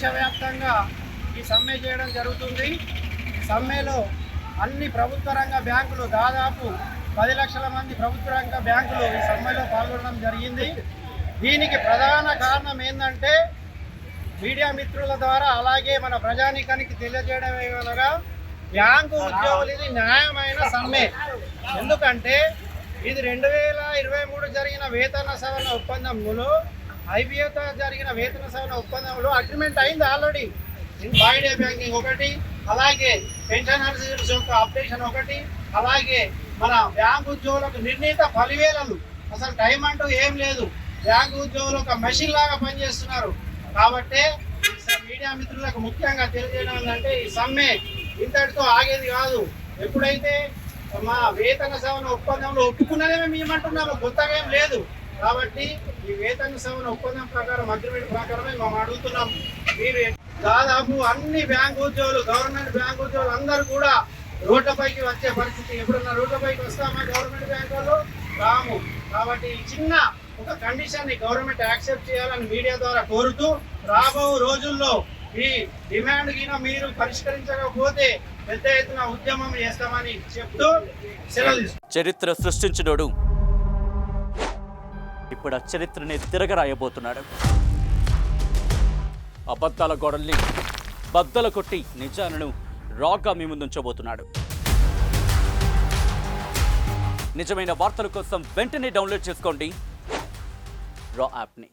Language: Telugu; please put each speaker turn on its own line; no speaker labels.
దేశవ్యాప్తంగా ఈ సమ్మె చేయడం జరుగుతుంది. ఈ సమ్మెలో అన్ని ప్రభుత్వ రంగ బ్యాంకులు దాదాపు 10 లక్షల మంది ప్రభుత్వ రంగ బ్యాంకులు ఈ సమ్మెలో పాల్గొనడం జరిగింది. దీనికి ప్రధాన కారణం ఏంటంటే మీడియా మిత్రుల ద్వారా అలాగే మన ప్రజానీకానికి తెలియజేయడం ఏమనగా బ్యాంకు ఉద్యోగులు ఇది న్యాయమైన సమ్మె. ఎందుకంటే ఇది 2023 జరిగిన వేతన సవరణ ఒప్పందంలో ఐబీఏతో జరిగిన వేతన సవరణ ఒప్పందంలో అగ్రిమెంట్ అయింది ఆల్రెడీ. బాయిడే బ్యాంకింగ్ ఒకటి, అలాగే పెన్షనర్స్ యొక్క అప్డేషన్ ఒకటి, అలాగే మన బ్యాంకు ఉద్యోగులకు నిర్ణీత 10,000 అసలు టైం అంటూ ఏం లేదు. బ్యాంకు ఉద్యోగులు ఒక మెషిన్ లాగా పనిచేస్తున్నారు. కాబట్టి మీడియా మిత్రులకు ముఖ్యంగా తెలియజేయడం ఏంటంటే ఈ సమ్మె ఇంతటితో ఆగేది కాదు. ఎప్పుడైతే మా వేతన సవరణ ఒప్పందంలో ఒప్పుకున్నదే మేము ఏమంటున్నాము, కొత్తగా ఏం లేదు. కాబట్టి ఈ వేతన సవరణ ఒప్పందం ప్రకారం అగ్రిమెంట్ ప్రకారమే మేము అడుగుతున్నాం. మీరు దాదాపు అన్ని బ్యాంకు ఉద్యోగులు, గవర్నమెంట్ బ్యాంకు ఉద్యోగులు అందరూ కూడా రోడ్లపైకి వచ్చే పరిస్థితి. ఎప్పుడన్నా రోడ్లపైకి వస్తామా గవర్నమెంట్ బ్యాంకుల్లో? రాము. కాబట్టి ఈ చిన్న ఒక కండిషన్ ని గవర్నమెంట్ యాక్సెప్ట్ చేయాలని మీడియా ద్వారా కోరుతూ రాబో రోజుల్లో ఈ డిమాండ్ గిన మీరు పరిష్కరించకపోతే పెద్ద ఎత్తున ఉద్యమం చేస్తామని చెప్తూ సెలవు తీసుకుంటాం.
చరిత్ర సృష్టించినోడు ఇప్పుడు ఆ చరిత్రని తిరగరాయబోతున్నాడు. అబద్ధాల గోడల్ని బద్దలు కొట్టి నిజాలను రాగా మీ ముందుంచబోతున్నాడు. నిజమైన వార్తల కోసం వెంటనే డౌన్లోడ్ చేసుకోండి రా యాప్ని.